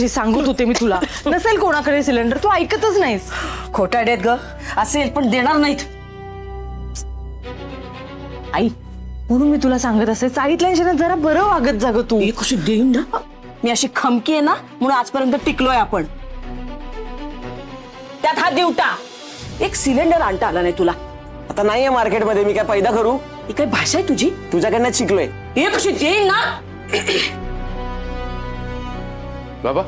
रात्री सांगत होते मी तुला, नसेल कोणाकडे सिलेंडर, तू ऐकतच नाहीस. खोटारडेत ग, असेल पण देणार नाहीत. आई, म्हणून मी तुला सांगत असे, चाळीतल्या जरा बरं वागत जाग तू. मी कशी देईन ना, मी अशी खमकी आहे ना, म्हणून आजपर्यंत टिकलोय आपण. त्यात हा दिवटा, एक सिलेंडर आणता आला नाही तुला. आता नाहीये मार्केटमध्ये, मी काय पैदा करू? ही काय भाषा आहे तुझी? तुझ्याकडनं शिकलोय. हे कशी देईन ना. बाबा,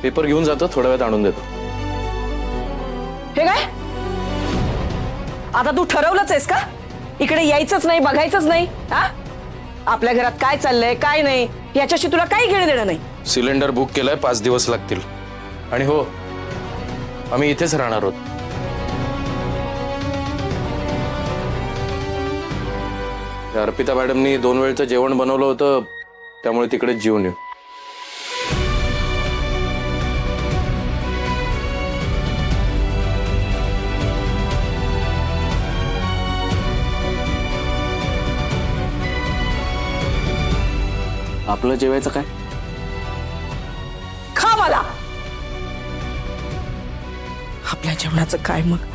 पेपर घेऊन जातो, थोड्या वेळात आणून देतो. हे काय आता तू ठरवलंच आहेस का? इकडे यायचंच नाही, बघायचंच नाही? हा, आपल्या घरात काय चाललंय काय नाही याच्याशी तुला काही घेणं देणं नाही. सिलेंडर बुक केलाय, 5 दिवस लागतील. आणि हो, आम्ही इथेच राहणार आहोत. अर्पिता मॅडमनी 2 वेळचं जेवण बनवलं होतं, त्यामुळे तिकडेच जेवून येऊ. आपलं जेवायचं काय? खा मला. आपल्या जेवणाचं काय मग?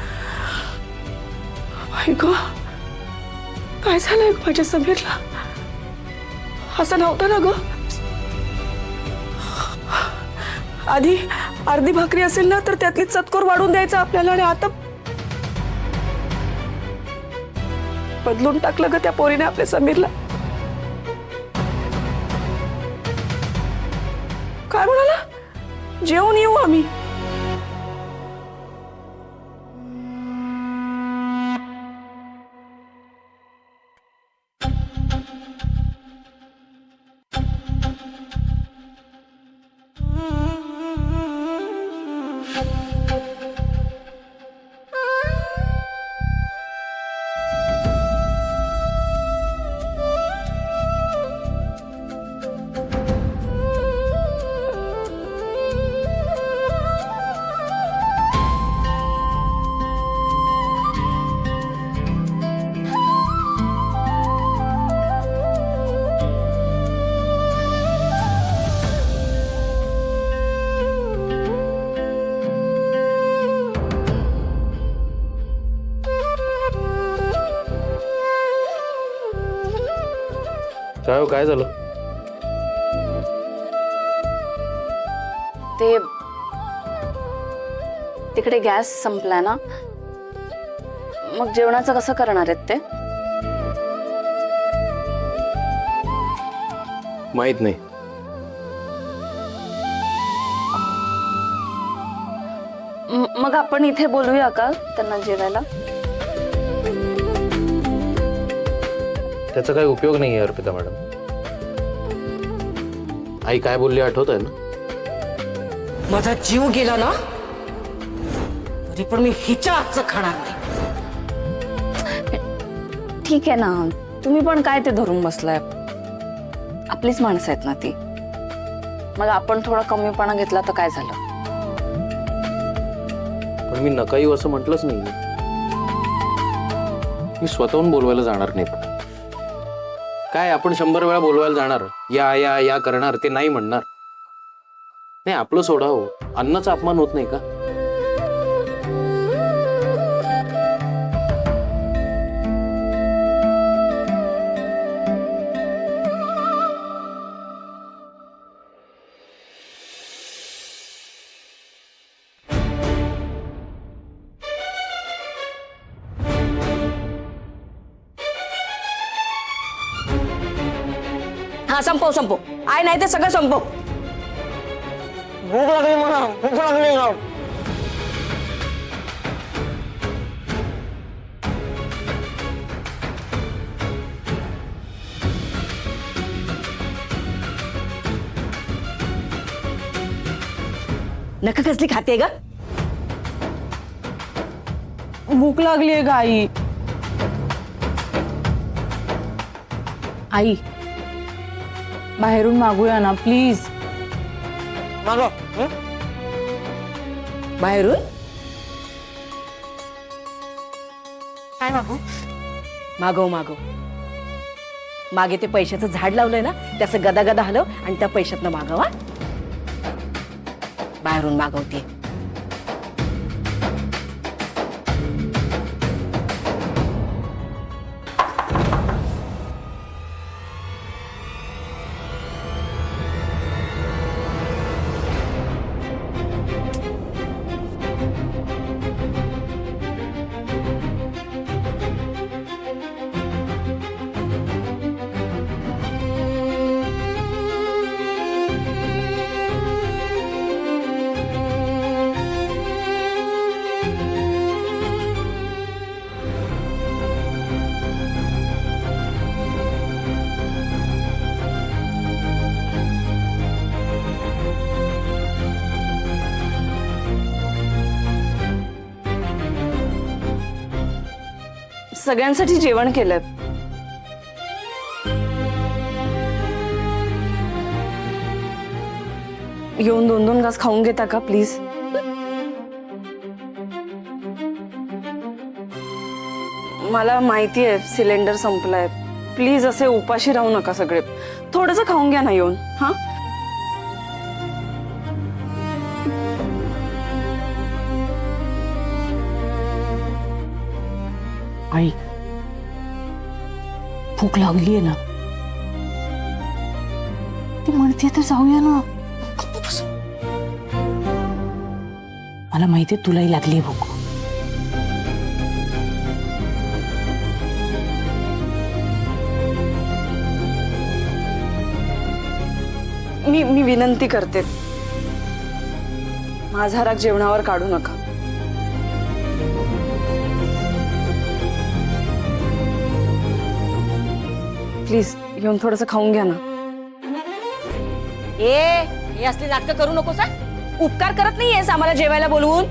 बाई गं, काय झालंय माझ्या समीरला? असं नव्हतं ना ग. आधी अर्धी भाकरी असेल ना तर त्यातली चतकोर वाढून द्यायचं आपल्याला, आणि आता बदलून टाकलं ग त्या पोरीने आपल्या समीरला. काय म्हणाला? जेवून येऊ आम्ही. काय हो, काय झालं? ते तिकडे गॅस संपलाय ना, मग जेवणाचं कसं करणार आहेत ते? माहित नाही. मग आपण इथे बोलूया का त्यांना जेवायला? त्याचा काही उपयोग नाही आहे अर्पिता मॅडम. आई काय बोलली आठवत आहे ना? माझा जीव गेला ना तरी पण मी हिच्या हातचं खाणार नाही. ठीक आहे ना, तुम्ही पण काय ते धरून बसलाय? आपलीच माणसं आहेत ना ती. मग आपण थोडा कमीपणा घेतला तर काय झालं? पण मी नका येऊ असं म्हटलंच नाही. मी स्वतःहून बोलवायला जाणार नाही. पण काय, आपण 100 वेळा बोलवायला जाणार, या या या करणार, ते नाही म्हणणार. नाही, आपलं सोडा हो, अन्नाचा अपमान होत नाही का? हा, संपव संपव. आय नाही ते सगळं संपव. भूक लागली मला, भूक लागली ना. नका कसली खाते ग? भूक लागलीये ग आई. आई, बाहेरून मागूया ना प्लीज. मागव. बाहेरून काय मागू? मागव मागव. मागे ते पैशाचं झाड लावलंय ना, त्याचं गदा गदा हलव आणि त्या पैशातनं मागव. हा, बाहेरून मागवते. सगळ्यांसाठी जेवण केलंय. येऊन 2-2 घास खाऊन घेता का प्लीज? मला माहिती आहे सिलेंडर संपलाय. प्लीज असे उपाशी राहू नका सगळे. थोडंसं खाऊन घ्या ना येऊन. हा आई, भूक लागलीये ना, ती म्हणते तर जाऊया ना. मला माहितीये तुलाही लागली भूक. मी विनंती करते, माझा राग जेवणावर काढू नका. प्लीज येऊन थोडंसं खाऊन घ्या ना. हे असली नाटकं करू नकोस. उपकार करत नाहीयेस आम्हाला जेवायला बोलवून.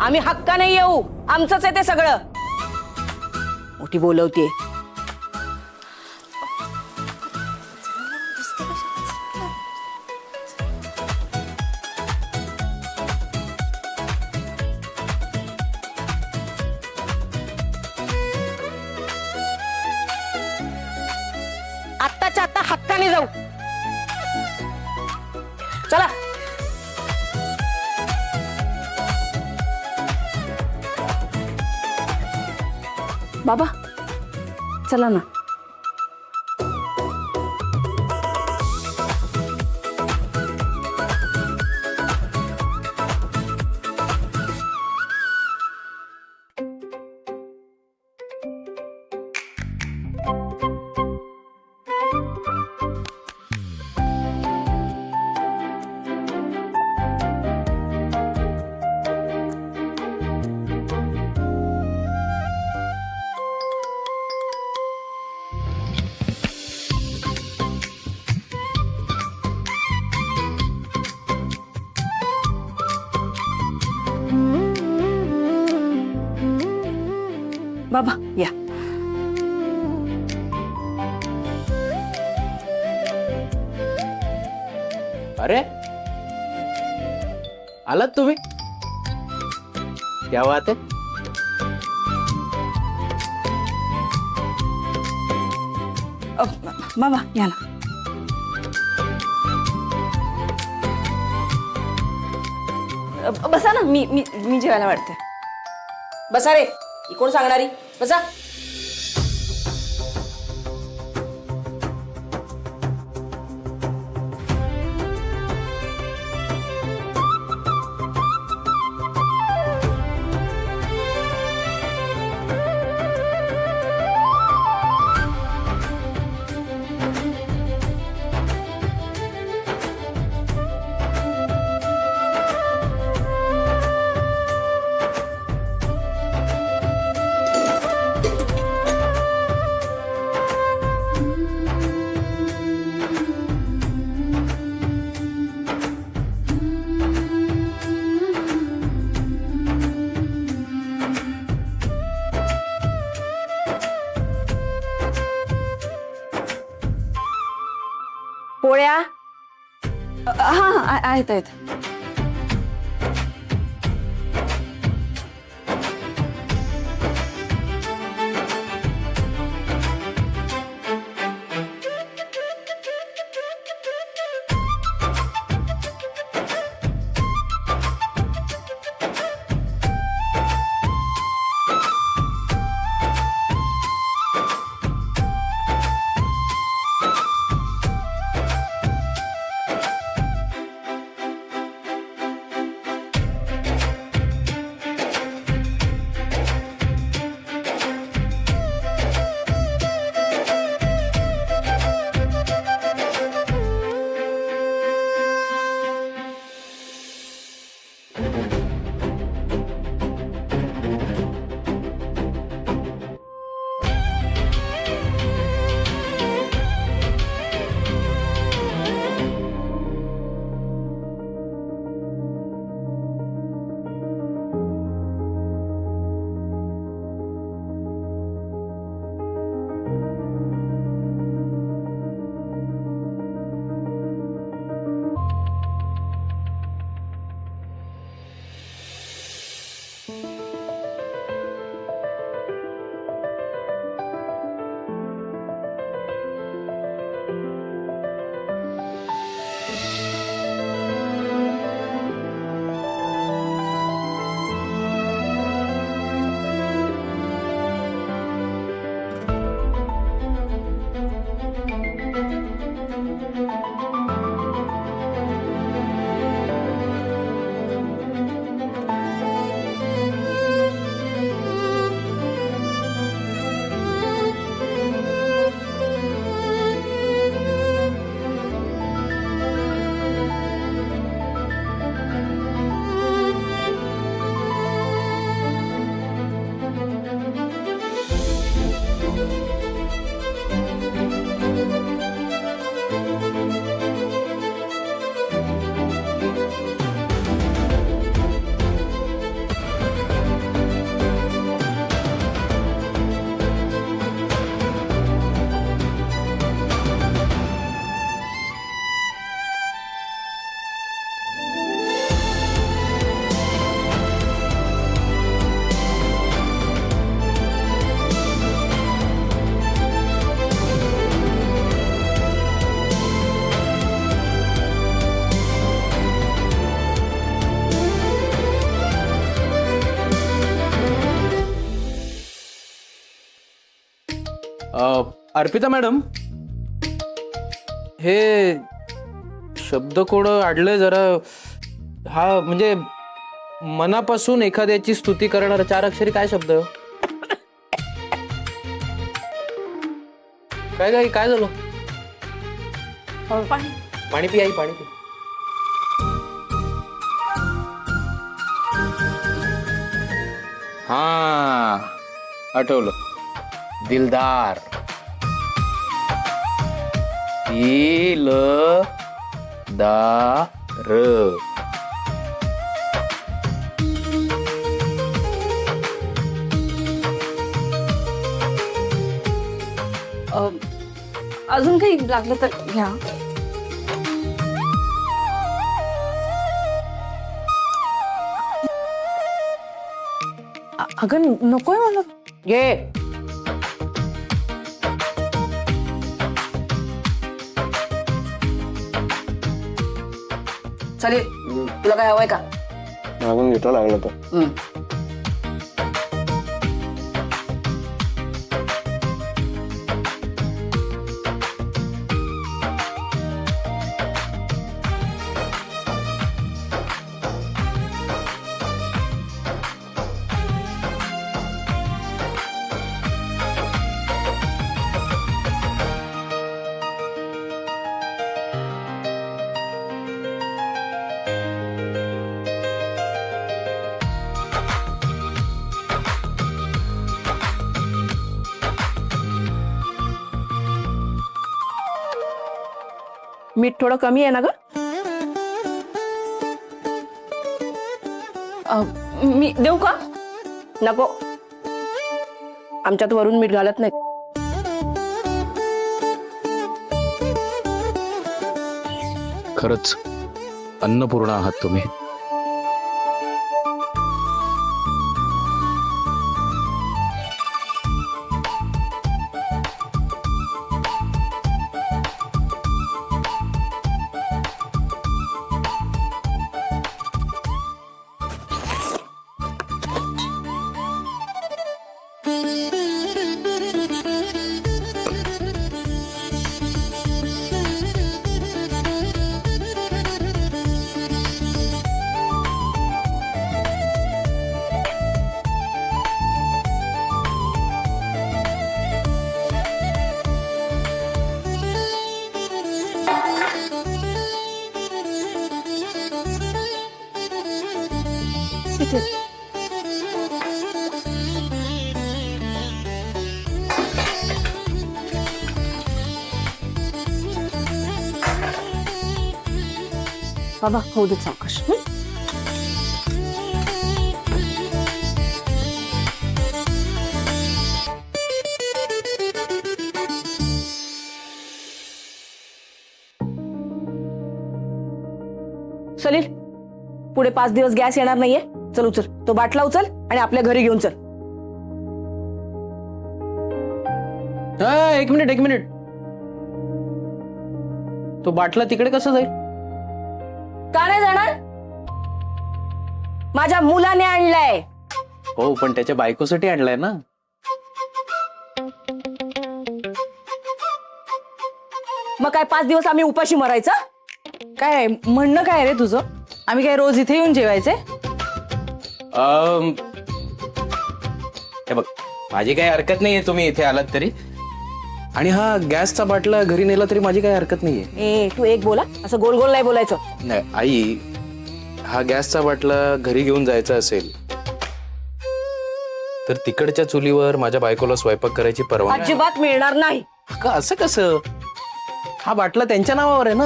आम्ही हक्काने येऊ, आमचंच आहे ते सगळं. मोठी बोलवते. आत्ताच्या आत्ता हक्काने जाऊ. चला. बाबा चला ना. बाबा या. अरे आलात तुम्ही? क्या बात है. बाबा या ना. बसा ना. मी जेवायला वाटते. बसा रे. ही कोण सांगणारी? बसा. पोळ्या. हा आहेत आहेत. अर्पिता मॅडम, हे शब्दकोड आडलंय जरा. हा म्हणजे मनापासून एखाद्याची स्तुती करणारा 4 अक्षरी काय शब्द? काय झालं? पाणी पी आई, पाणी पी. हा आठवलं. दिलदार. दिलदार. अजून काही लागलं तर घ्या. अगं नकोय मला. घे. चालेल, तुला काय हवंय का? मागून घेतो लागलं तर. मीठ थोडं कमी आहे ना ग? मी देऊ का? नको, आमच्यात वरून मीठ घालत नाही. खरंच अन्नपूर्ण आहात तुम्ही. बाबा होऊ दे सावकाश. सलील, पुढे 5 दिवस गॅस येणार नाहीये. चल उचल, तो बाटला उचल आणि आपल्या घरी घेऊन चल. एक मिनिट. तो बाटला तिकडे कसं जाईल? का नाही जाणार? माझ्या मुलाने आणलाय. हो, पण त्याच्या बायकोसाठी आणलाय ना. मग काय 5 दिवस आम्ही उपाशी मरायचं? काय म्हणणं काय रे तुझं? आम्ही काय रोज इथे येऊन जेवायचे? हे बघ, माझी काही हरकत नाहीये तुम्ही इथे आलात तरी. आणि हा गॅसचा बाटला घरी नेला तरी माझी काही हरकत नाहीये. ए, तू एक बोला, असं गोल गोल नाही बोलायचं. नाही आई, हा गॅसचा बाटला घरी घेऊन जायचा असेल तर तिकडच्या चुलीवर माझ्या बायकोला स्वयंपाक करायची परवानगी अजिबात मिळणार नाही. का? असं कसं? हा बाटला त्यांच्या नावावर आहे ना.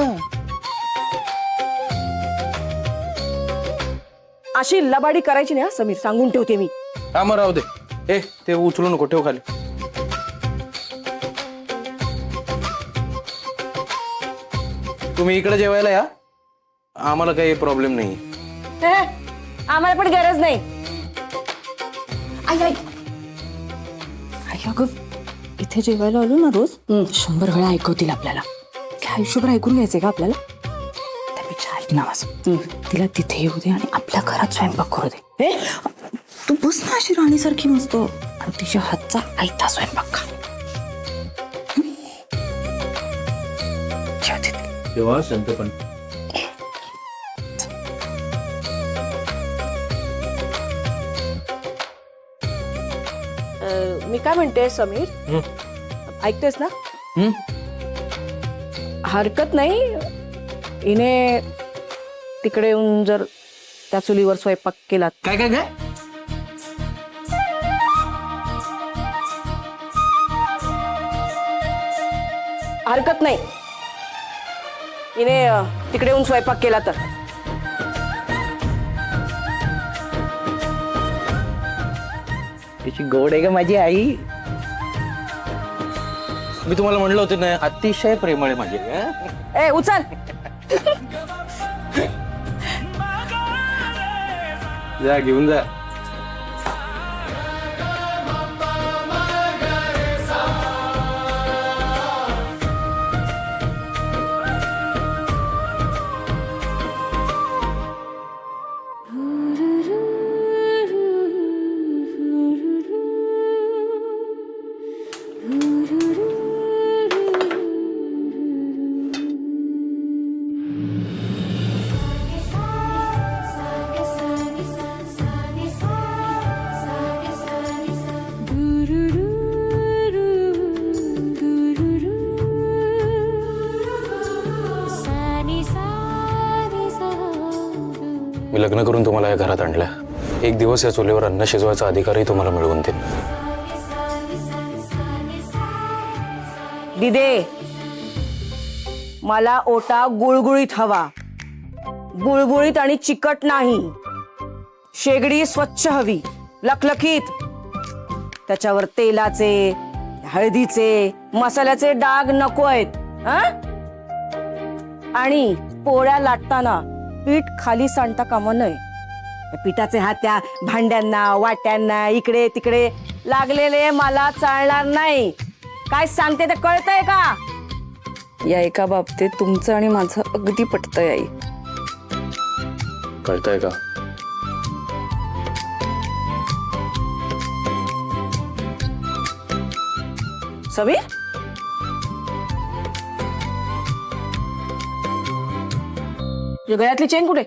अशी लबाडी करायची नाही, समीर, सांगून ठेवते मी. हा, मग राहू दे. ते उचलू नको, ठेव खाली. तुम्ही इकडे जेवायला या, आम्हाला काही प्रॉब्लेम नाही. आम्हाला पण गरज नाही. आई अगं, इथे जेवायला आलो ना रोज, 100 वेळा ऐकवतील आपल्याला. काय आयुष्यभर ऐकून घ्यायचंय का आपल्याला? त्यापेक्षा ऐक ना माझं, तिला तिथे येऊ दे आणि आपल्या घरात स्वयंपाक करू दे. तू बस ना अशी राणीसारखी मस्त आणि तिच्या हातचा आयता स्वयंपाक खा. ठेवते. तेव्हा शांत पण मी काय म्हणते समीर, ऐकतेस ना? हरकत नाही, हिने तिकडे येऊन जर त्या चुलीवर स्वयंपाक केला. काय काय काय हरकत नाही, हिने तिकडे येऊन स्वयंपाक केला तर. तिची गोड आहे का माझी आई. मी तुम्हाला म्हणलं होतं ना, अतिशय प्रेमळ आहे माझी. ए उचल. जा घेऊन जा. मी लग्न करून तुम्हाला या घरात आणलं. एक दिवस या चुलीवर अन्न शिजवायचा अधिकारही तुम्हाला मिळवून देईन. दिदे, मला ओटा गुळगुळीत हवा, गुळगुळीत आणि चिकट नाही. शेगडी स्वच्छ हवी, लखलखीत. त्याच्यावर तेलाचे, हळदीचे, मसाल्याचे डाग नको आहेत. आणि पोळ्या लाटताना पीठ खाली सांडता कामा नये. पिठाचे हात त्या भांड्यांना, वाट्यांना, इकडे तिकडे लागलेले मला चालणार नाही. काय सांगते ते कळतंय का? या एका बाबतीत तुमचं आणि माझं अगदी पटतंय आई. कळतंय का? समीर, गळ्यातली चेन कुठे?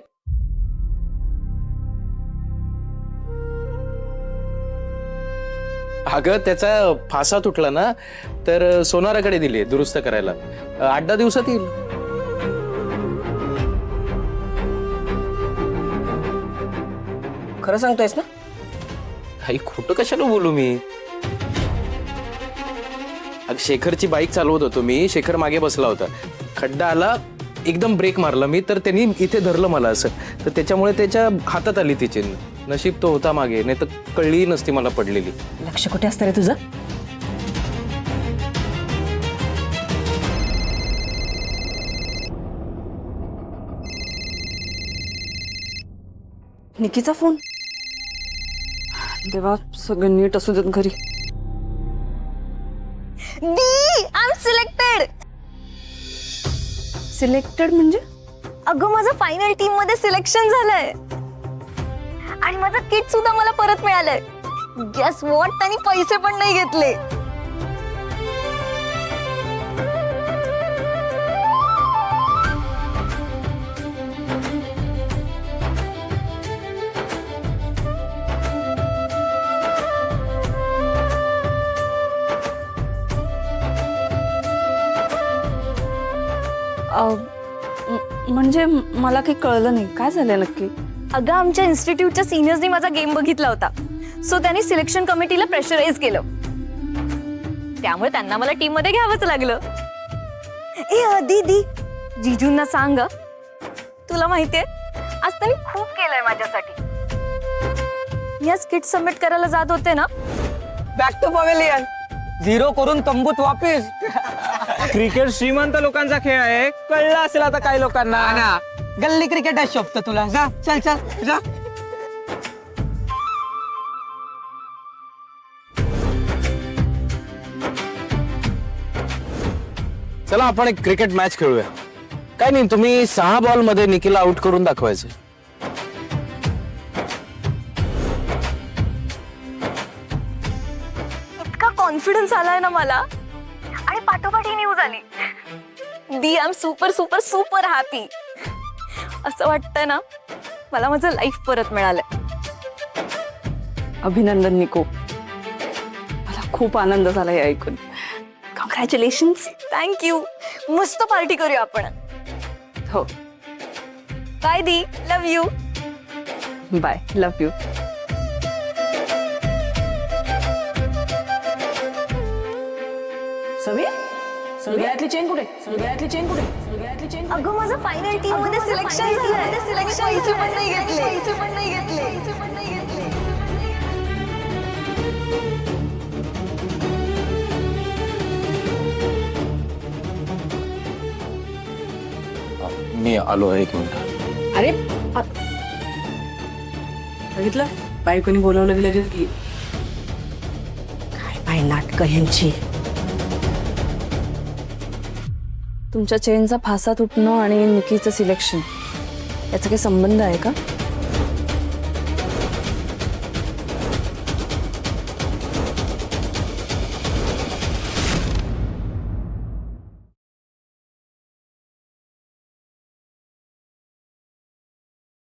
अगं त्याचा फासा तुटला ना, तर सोनाराकडे दिली दुरुस्त करायला. 8-10 दिवसात येईल. खरं सांगतोयस ना? आई खोटं कशाला बोलू मी. अगं शेखरची बाईक चालवत होतो मी. शेखर मागे बसला होता. खड्डा आला, एकदम ब्रेक मारला मी, तर त्यांनी इथे धरलं मला असं. तर त्याच्यामुळे त्याच्या हातात आली ती चेन. नशीब तो होता मागे, नाही तर कळली नसती मला पडलेली. लक्ष कुठे असतं रे तुझं? निकीचा फोन. देवा, सगळं नीट असू देत घरी. I am selected. सिलेक्टेड म्हणजे? अगं माझं फायनल टीम मध्ये सिलेक्शन झालंय आणि माझं किट सुद्धा मला परत मिळालंय. गेस व्हॉट, त्यांनी पैसे पण नाही घेतले. म्हणजे मला काही कळलं नाही, काय झालंय नक्की? अगं आमच्या इन्स्टिट्यूटच्या सिनियर्सनी माझा गेम बघितला होता, सो त्यांनी सिलेक्शन कमिटीला प्रेशराईज केलं. त्यामुळे त्यांना मला टीम मध्ये घ्यावंच लागलं. ए दीदी, जीजूंना सांग, तुला माहितीये आज त्यांनी खूप केलंय माझ्यासाठी. या स्किट सबमिट करायला जात होते ना, बॅक टू पवेलियन. 0 करून तंबूत वापिस. क्रिकेट श्रीमंत लोकांचा खेळ आहे, कळलं असेल आता काही लोकांना ना. गल्ली क्रिकेटच शोभतं तुला. जा चल चल जा. चला आपण एक क्रिकेट मॅच खेळूया. काय नाही, तुम्ही 6 बॉल मध्ये निकीला आउट करून दाखवायचं. इतका कॉन्फिडन्स आलाय ना मला, आणि पाठोपाठ ही न्यूज आली. दी I am super super super happy. असं वाटतंय ना मला माझं लाईफ परत मिळालंय. अभिनंदन निको, मला खूप आनंद झाला हे ऐकून. कॉंग्रॅच्युलेशन्स. थँक्यू. मस्त पार्टी करूया आपण. हो, बाय दी, love you. Bye, love you. Sameer सगळ्यातली चेन कुठे? सगळ्यातली चेन कुठे? सगळ्यातली चेन अगं माझं फायनल टीम मध्ये सिलेक्शन झालंय. पैसे पण नाही घेतले. पैसे पण नाही घेतले. पैसे पण नाही घेतले. मी आलो एक मिनिट. अरे बघितलं बायकोनी बोलावलं की लगेच की काय बाई नाटकं ह्यांची. तुमच्या चेनचा फासा तुटणं आणि निकीचं सिलेक्शन याचा काही संबंध आहे का?